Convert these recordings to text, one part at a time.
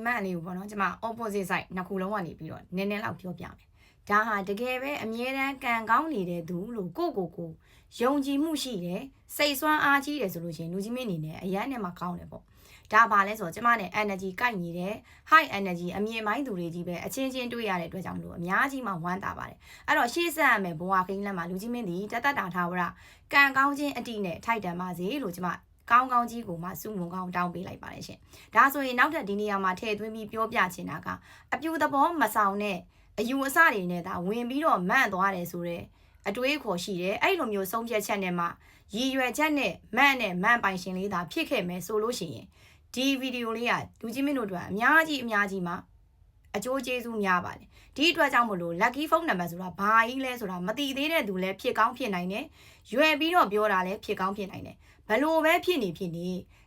မှန်လေးကိုပေါ့နော်ကျမ opposite side နှစ်ခုလုံးကနေပြီးတော့နည်းနည်းလောက်ပြောပြမယ်ဒါဟာတကယ်ပဲအမြဲတမ်းကံကောင်းနေတဲ့သူလို့ကိုယုံကြည်မှုရှိတယ်စိတ်ဆွမ်းအားကြီးတယ်ဆိုလို့ရှိရင်လူကြီးမင်းအနေနဲ့အရန်နဲ့မှကောင်းတယ်ပေါ့ဒါပါလဲဆိုတော့ကျမနဲ့ energy ကိုက်ညီတယ် high energy အမြင်ပိုင်းသူတွေကြီးပဲအချင်းချင်းတွေ့ရတဲ့အတွက်ကြောင့်မလို့အများကြီးမှဝမ်းသာပါတယ်အဲ့တော့ရှေ့ဆက်ရမယ်ဘဝခင်းလက်မှာလူကြီးမင်းဒီတတ်တာထားဝရကံကောင်းခြင်းအတိနဲ့ထိုက်တန်ပါစေလို့ကျမကောင်းကောင်းကြီးကိုမှစုမုံကောင်းတောင်းပေးလိုက်ပါတယ်ရှင်ဒါဆိုရင်နောက်ထပ်ဒီနေရာမှာထည့်သွင်းပြီးပြောပြချင်တာကအပြူသဘောမဆောင်တဲ့အယူအဆတွေနဲ့ဒါဝင်ပြီးတော့မန့်သွားတယ်ဆိုတဲ့အတွေးခေါ်ရှိတယ်အဲ့လိုမျိုးဆုံးဖြတ်ချက်နဲ့မှရည်ရွယ်ချက်နဲ့မန့်ပိုင်ရှင်လေးသာဖြစ်ခဲ့မယ်ဆိုလို့ရှိရင်ဒီဗီဒီယိုလေးကလူကြီးမင်းတို့အတွက်အများကြီးမှအကျိုးကျေးဇူးများပါတယ်ဒီအတွက်ကြောင့်မလို့ lucky phone number ဆိုတာဘာကြီးလဲဆိုတာမသိသေးတဲ့သူလည်းဖြစ်ကောင်းဖြစ်နိုင်တယ်ရွယ်ပြီးတော့ပြောတာလည်းဖြစ်ကောင်းဖြစ်နိုင်တယ်ဘလို့ပဲဖြစ်နေ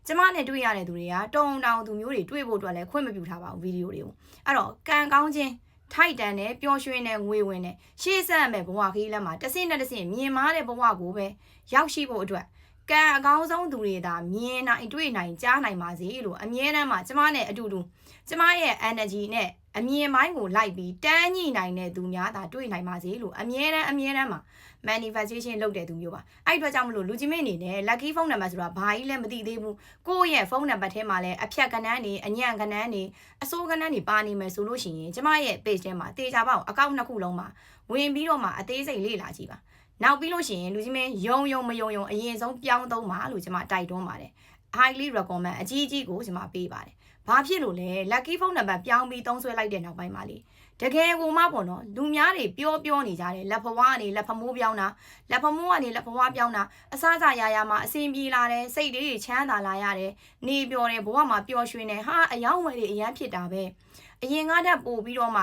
ကျမနဲ့တွေ့ရတဲ့သူတွေကတုံတောင်သူမျိုးတွေတွေ့ဖို့အတွက်လည်းခွင့်မပြုထားပါဘူးဗီဒီယိုတွေကိုအဲ့တော့ကံကောင်းခြင်းထိုက်တန်တဲ့ပျော်ရွှင်တဲ့ငွေဝင်တဲ့ရှေ့ဆက်မဲ့ဘဝခီးလက်မှာတဆင့်မြင်မားတဲ့ဘဝကိုပဲရောက်ရှိဖို့အတွက်ကံအကောင်းဆုံးသူတွေသာမြင်နိုင်တွေ့နိုင်ကြားနိုင်ပါစေလို့အမြဲတမ်းမှာကျမနဲ့အတူတူကျမရဲ့ energy နဲ့အမြင်ပိုင်းကိုလိုက်ပြီးတန်းညှိနိုင်တဲ့သူများသာတွေ့နိုင်ပါစေလို့အမြဲတမ်းမှာ manifestation လုပ်တဲ့သူမျိုးပါအဲ့အတွက်ကြောင့်မလို့လူကြီးမင်းအနေနဲ့ lucky phone number ဆိုတာဘာကြီးလဲမသိသေးဘူးကိုယ့်ရဲ့ phone number ထဲမှာလည်းအဖြတ်ကဏ္ဍနေအညံ့ကဏ္ဍနေအစိုးကဏ္ဍနေပါနေမယ်ဆိုလို့ရှိရင်ကျမရဲ့ page ထဲမှာတေချာပေါက်အကောင့်နှစ်ခုလုံးမှာဝင်ပြီးတော့မှအသေးစိတ်လေ့လာကြည့်ပါနောက်ပြီးလို့ရှိရင်လူကြီးမင်းယုံမယုံအရင်ဆုံးပြောင်းသုံးပါလို့ကျမတိုက်တွန်းပါတယ် highly recommend အကြီးကိုကျမပေးပါတယ်ဘာဖြစ်လို့လဲ lucky phone number ပြောင်းပြီးသုံးဆွဲလိုက်တဲ့နောက်ပိုင်းမှာလေတကယ်ကိုမှပေါ့နော်လူများတွေပြောနေကြတယ်လက်ဖွားကနေလက်ဖမိုးပြောင်းတာလက်ဖမိုးကနေလက်ဖွားပြောင်းတာအစရာမှာအစင်ပြေလာတယ်စိတ်တွေချမ်းသာလာရတယ်နေပျော်တယ်ဘဝမှာပျော်ရွှင်တယ်ဟာအယောင်းဝယ်တွေအရန်ဖြစ်တာပဲအရင်ကတည်းကပို့ပြီးတော့မ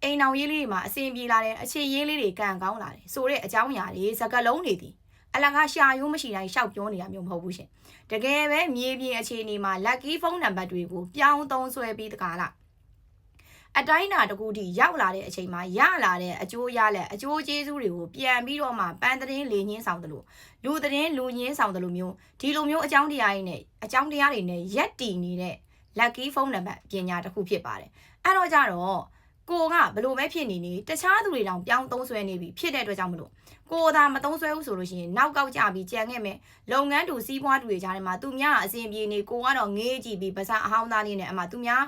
ှအိမ်အောင်ရေးလေးတွေမှာအစင်ပြေလာတယ်အခြေရေးလေးတွေကံကောင်းလာတယ်ဆိုတဲ့အကြောင်းအရာတွေစကားလုံးတွေဒီအလကားရှာရိုးမရှိတိုင်းရှောက်ပြောနေတာမျိုးမဟုတ်ဘူးရှင်တကယ်ပဲမြေပြင်အခြေအနေမှာ lucky phone number တွေကိုပြောင်းသုံးဆွဲပြီးတကားလားအတိုင်းတာတကူထိရောက်လာတဲ့အချိန်မှာရလာတဲ့အကျိုးရလက်အကျိုးကျေးဇူးတွေကိုပြန်ပြီးတော့မှပန်းသတင်းလေညင်းဆောင်တယ်လို့လူသတင်းလူညင်းဆောင်တယ်လို့မျိုးဒီလိုမျိုးအကြောင်းတရားတွေနဲ့ရက်တည်နေတဲ့ lucky phone number ပညာတစ်ခုဖြစ်ပါတယ်အဲ့တော့ကြတော့ကိုကဘလို့ပဲဖြစ်နေတခြားသူတွေတောင်ပြောင်းသုံးဆွဲနေပြီဖြစ်တဲ့အတွက်ကြောင့်မလို့ကိုသာမသုံးဆွဲဘူးဆိုလို့ရှိရင်နောက်ကောက်ကြပြီးကြံခဲ့မယ်လုပ်ငန်းတူစီးပွားတူတွေကြားထဲမှာသူများအစဉ်ပြေနေကိုကတော့ငေးကြည့်ပြီးပါစားအဟောင်းသားလေးနဲ့အမှသူမျာ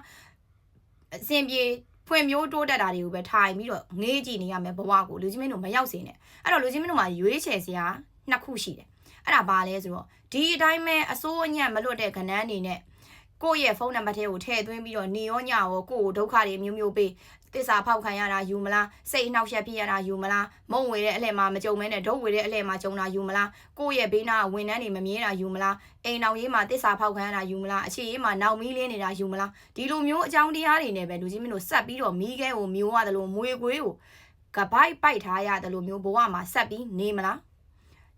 းအစဉ်ပြေဖွင့်မျိုးတိုးတက်တာတွေကိုပဲထိုင်ပြီးတော့ငေးကြည့်နေရမယ်ဘဝကိုလူကြီးမင်းတို့မရောက်စေနဲ့အဲ့တော့လူကြီးမင်းတို့မှာရွေးချယ်စရာနှစ်ခုရှိတယ်အဲ့ဒါဘာလဲဆိုတော့ဒီအတိုင်းပဲအစိုးအညံ့မလွတ်တဲ့ကဏ္ဍအနေနဲ့ကိုယ့်ရဲ့ဖုန်းနံပါတ်ထဲကိုထည့်သွင်းပြီးတော့နေရောညရောကိုယ့်ကိုဒုက္ခတွေမျိုးပေးသစ္စာဖောက်ခံရတာယူမလားစိတ်အနှောက်အယှက်ဖြစ်ရတာယူမလားမုံဝေတဲ့အလှည့်မှာမကြုံမဲနဲ့ဒုတ်ဝေတဲ့အလှည့်မှာကြုံတာယူမလားကိုယ့်ရဲ့ဘေးနာဝန်ထမ်းတွေမမြဲတာယူမလားအိမ်အောင်ရေးမှာသစ္စာဖောက်ခံရတာယူမလားအခြေရေးမှာနောက်မီးလင်းနေတာယူမလားဒီလိုမျိုးအကြောင်းတရားတွေနဲ့ပဲလူကြီးမင်းတို့ဆက်ပြီးတော့မီးခဲကိုမျိုးရတယ်လို့မွေခွေးကိုကပိုက်ပိုက်ထားရတယ်လို့မျိုးဘဝမှာဆက်ပြီးနေမလား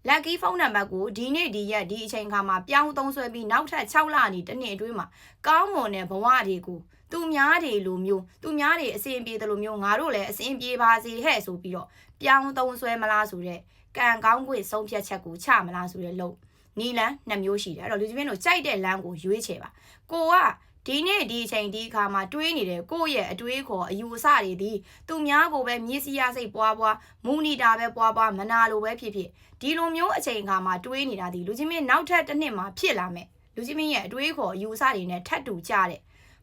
lucky phone number ကိုဒီနေ့ဒီရက်ဒီအချိန်ခါမှာပြောင်းသုံးဆွဲပြီးနောက်ထပ်6လနေတစ်နှစ်အတွင်းမှာကောင်းမွန်တဲ့ဘဝတွေကိုသူများတွေလိုမျိုးသူများတွေအစဉ်ပြေတယ်လို့မျိုးငါတို့လည်းအစဉ်ပြေပါစေဟဲ့ဆိုပြီးတော့ပြောင်းသုံးဆွဲမလားဆိုတဲ့ကံကောင်းခွင့်ဆုံးဖြတ်ချက်ကိုချမလားဆိုတဲ့လို့နီလန်း2မျိုးရှိတယ်အဲ့တော့လူကြီးမင်းတို့ကြိုက်တဲ့လမ်းကိုရွေးချယ်ပါကိုကဒီနေ့ဒီအချိန်ဒီအခါမှာတွေးနေတဲ့ကိုယ့်ရဲ့အတွေးခေါ်အယူအဆတွေဒီသူများကိုပဲမျက်စိရစိတ်ပွားမူနေတာပဲပွားမနာလိုပဲဖြစ်ဒီလိုမျိုးအချိန်အခါမှာတွေးနေတာဒီလူကြီးမင်းနောက်ထပ်တစ်နှစ်မှာဖြစ်လာမယ်လူကြီးမင်းရဲ့အတွေးခေါ်အယူအဆတွေနဲ့ထပ်တူကြတဲ့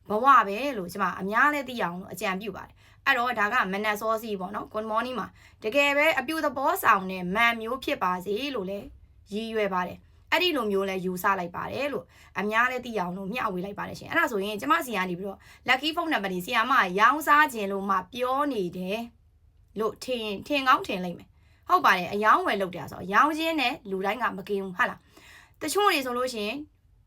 ဘဝပဲလို့ကျွန်မအများလဲသိအောင်လို့အကြံပြုပါတယ်အဲ့တော့ဒါကမနက်စောစီပေါ့နော် good morning မှာတကယ်ပဲအပြူသဘောဆောင်တဲ့မန်မျိုးဖြစ်ပါစေလို့လဲရည်ရွယ်ပါတယ်အဲ့ဒီလိုမျိုးလဲယူဆလိုက်ပါတယ်လို့အများလဲသိအောင်လို့မျှဝေလိုက်ပါတယ်ရှင်အဲ့ဒါဆိုရင်ကျမစီကနေပြီးတော့ lucky phone number တွေဆီယာမရောင်းစားခြင်းလို့မှပြောနေတယ်လို့ထင်ကောင်းထင်လိုက်မယ်ဟုတ်ပါတယ်အယောင်းဝယ်လုပ်တယ်ဆိုတော့ရောင်းခြင်းနဲ့လူတိုင်းကမကင်းဘူးဟုတ်လားတချို့တွေဆိုလို့ရှိရင်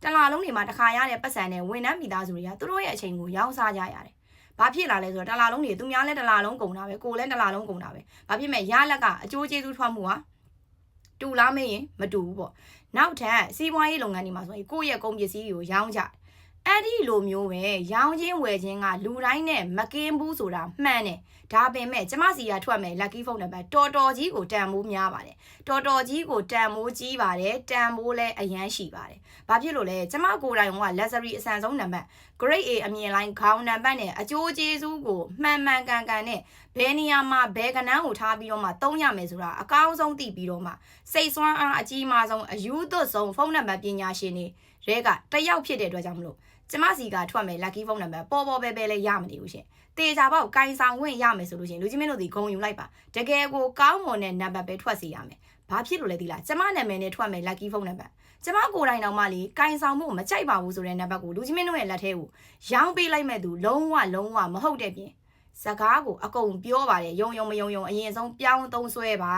တလားလုံးတွေမှာတစ်ခါရတဲ့ပတ်စံနဲ့ဝန်ထမ်းမိသားစုတွေကသူတို့ရဲ့အချိန်ကိုရောင်းစားကြရတယ်ဘာဖြစ်လာလဲဆိုတော့တလားလုံးတွေသူများလဲတလားလုံးကုန်တာပဲကိုလည်းတလားလုံးကုန်တာပဲဘာဖြစ်မဲ့ရလက်ကအကျိုးကျေးဇူးထွက်မှုဟာတူလားမင်းရင်မတူဘူးပေါ့နောက်ထပ်စီးပွားရေးလုပ်ငန်းတွေမှာဆိုရင်ကိုယ့်ရဲ့ကုန်ပစ္စည်းတွေကိုရောင်းကြ အဲ့ဒီလိုမျိုးပဲရောင်းချင်းဝယ်ချင်းကလူတိုင်းနဲ့မကင်းဘူးဆိုတာမှန်တယ်ဒါပေမဲ့ကျမစီကထွက်မယ် lucky phone နံပါတ်တော်တော်ကြီးကိုတန်မိုးများပါတယ်တော်တော်ကြီးကိုတန်မိုးကြီးပါတယ်တန်မိုးလည်းအရန်ရှိပါတယ်ဘာဖြစ်လို့လဲကျမကိုယ်တိုင်က luxury အဆန်ဆုံးနံပါတ် grade A အမြင်လိုင်းခေါင်းနံပါတ်နဲ့အကျိုးကျေးဇူးကိုမှန်မှန်ကန်ကန်နဲ့ဘယ်နေရာမှာဘယ်ကဏ္ဍကိုထားပြီးတော့မှသုံးရမယ်ဆိုတာအကောင်းဆုံးသိပြီးတော့မှစိတ်ဆွမ်းအားအကြီးမားဆုံးအယူသွတ်ဆုံးဖုန်းနံပါတ်ပညာရှင်တွေရဲကတယောက်ဖြစ်တဲ့အတွက်ကြောင့်မလို့ကျမစီကထွက်မယ် lucky phone နံပါတ်ပေါ်ပေါ်ပဲလည်းရမနေဘူးရှင်တေချာပေါက်ကင်ဆောင်ဝင်ရမယ်ဆိုလို့ရှင်လူကြီးမင်းတို့ဒီဂုံယူလိုက်ပါတကယ်ကိုကောင်းမွန်တဲ့နံပါတ်ပဲထွက်စီရမယ်ဘာဖြစ်လို့လဲဒီလားကျမနာမည်နဲ့ထွက်မယ် lucky phone နံပါတ်ကျမကိုယ်တိုင်တောင်မှလေကင်ဆောင်မှုမကြိုက်ပါဘူးဆိုတဲ့နံပါတ်ကိုလူကြီးမင်းတို့ရဲ့လက်ထဲကိုရောင်းပေးလိုက်မဲ့သူလုံးဝမဟုတ်တဲ့ပြင်စကားကိုအကုန်ပြောပါတယ်ယုံမယုံအရင်ဆုံးပြောင်းသုံးဆွဲပါ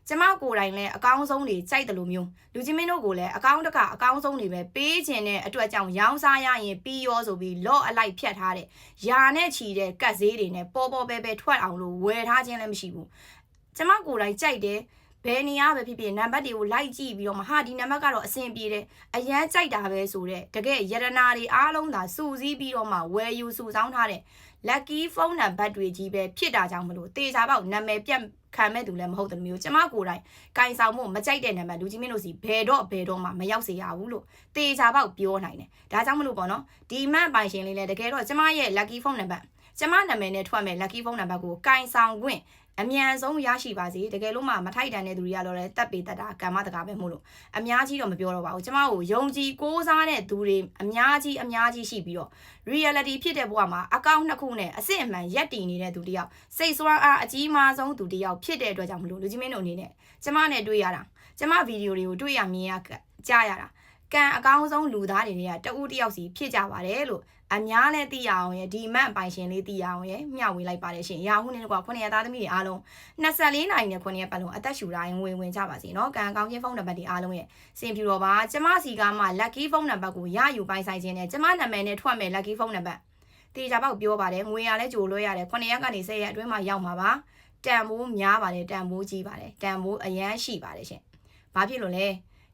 ကျမကိုယ်တိုင်လည်းအကောင်းဆုံးတွေကြိုက်တယ်လို့မျိုးလူကြီးမင်းတို့ကိုလည်းအကောင်းတကအကောင်းဆုံးတွေပဲပေးခြင်းတဲ့အတွက်ကြောင့်ရောင်းစားရရင်ပြီးရောဆိုပြီးလော့အလိုက်ဖြတ်ထားတဲ့ယာနဲ့ချီတဲ့ကတ်ဈေးတွေနဲ့ပေါ်ပဲထွက်အောင်လို့ဝယ်ထားခြင်းလည်းမရှိဘူးကျမကိုယ်တိုင်ကြိုက်တယ်ဘယ်နေရာပဲဖြစ်ဖြစ်နံပါတ်တွေကိုလိုက်ကြည့်ပြီးတော့မှဟာဒီနံပါတ်ကတော့အဆင်ပြေတယ်အရန်ကြိုက်တာပဲဆိုတဲ့တကယ်ယရနာတွေအားလုံးသာစုစည်းပြီးတော့မှဝယ်ယူစုဆောင်းထားတဲ့ lucky phone နံပါတ်တွေကြီးပဲဖြစ်တာကြောင့်မလို့တေချာပေါက်နာမည်ပြတ်ခံမဲ့သူလည်းမဟုတ်တယ်မျိုးကျမကိုယ်တိုင်ကင်ဆောင်မှုမကြိုက်တဲ့နံပါတ်လူကြီးမင်းတို့စီဘယ်တော့မှမရောက်စေရဘူးလို့တေချာပေါက်ပြောနိုင်တယ်ဒါကြောင့်မလို့ပေါ့နော်ဒီမန့်ပိုင်ရှင်လေးလည်းတကယ်တော့ကျမရဲ့ lucky phone နံပါတ်ကျမနာမည်နဲ့ထွက်မဲ့ lucky phone နံပါတ်ကိုကင်ဆောင်ခွင့်အမြန်ဆုံးရရှိပါစေတကယ်လို့မှမထိုက်တန်တဲ့သူတွေကတော့လည်းတက်ပေတက်တာကံမတကာပဲမို့လို့အများကြီးတော့မပြောတော့ပါဘူးကျမကိုယုံကြည်ကိုးစားတဲ့သူတွေအများကြီးရှိပြီးတော့ reality ဖြစ်တဲ့ဘဝမှာအကောင့်နှစ်ခုနဲ့အစစ်အမှန်ရက်တည်နေတဲ့သူတယောက်စိတ်ဆွမ်းအားအကြီးမားဆုံးသူတယောက်ဖြစ်တဲ့အတွက်ကြောင့်မလို့လူကြီးမင်းတို့အနေနဲ့ကျမနဲ့တွေ့ရတာကျမဗီဒီယိုတွေကိုတွေ့ရမြင်ရကြားရတာကံအကောင်းဆုံးလူသားတွေကတဦးတယောက်စီဖြစ်ကြပါတယ်လို့အများနဲ့သိရအောင်ရဲ့ဒီမန့်ပိုင်ရှင်လေးသိရအောင်ရဲ့မျှဝေလိုက်ပါတယ်ရှင်ရာဟုနဲ့ကွာ900သားသမီးတွေအားလုံး24နိုင်နဲ့900ပတ်လုံးအသက်ရှူတိုင်းဝင်ကြပါစေเนาะကံကောင်းခြင်းဖုန်းနံပါတ်တွေအားလုံးရဲ့စင်ဖြူတော်ပါကျမစီကမှ lucky ဖုန်းနံပါတ်ကိုရယူပိုင်ဆိုင်ခြင်းနဲ့ကျမနာမည်နဲ့ထွက်မယ် lucky ဖုန်းနံပါတ်တေချာပေါက်ပြောပါတယ်ငွေရလဲကြိုလွှဲရတယ်900ကနေ10ရက်အတွင်းမှာရောက်မှာပါတန်ဖိုးများပါတယ်တန်ဖိုးကြီးပါတယ်တန်ဖိုးအရန်ရှိပါတယ်ရှင်ဘာဖြစ်လို့လဲ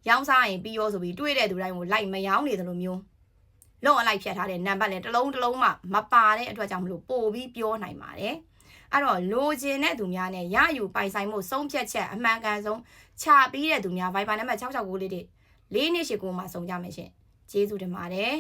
ရောင်းစားရင်ပြီးရောဆိုပြီးတွေ့တဲ့သူတိုင်းကိုလိုက်မရောင်းနေသလိုမျိုးလော့အလိုက်ဖြတ်ထားတဲ့နံပါတ်လည်းတစ်လုံးမှမပါတဲ့အတွက်ကြောင့်မလို့ပို့ပြီးပြောနိုင်ပါတယ်အဲ့တော့လိုချင်တဲ့သူများနဲ့ရယူပိုင်ဆိုင်မှုဆုံးဖြတ်ချက်အမှန်ကန်ဆုံးချပြီးတဲ့သူများ Viber နံပါတ်669လေးတွေ428ကိုမှစုံကြမယ်ရှင်ကျေးဇူးတင်ပါတယ်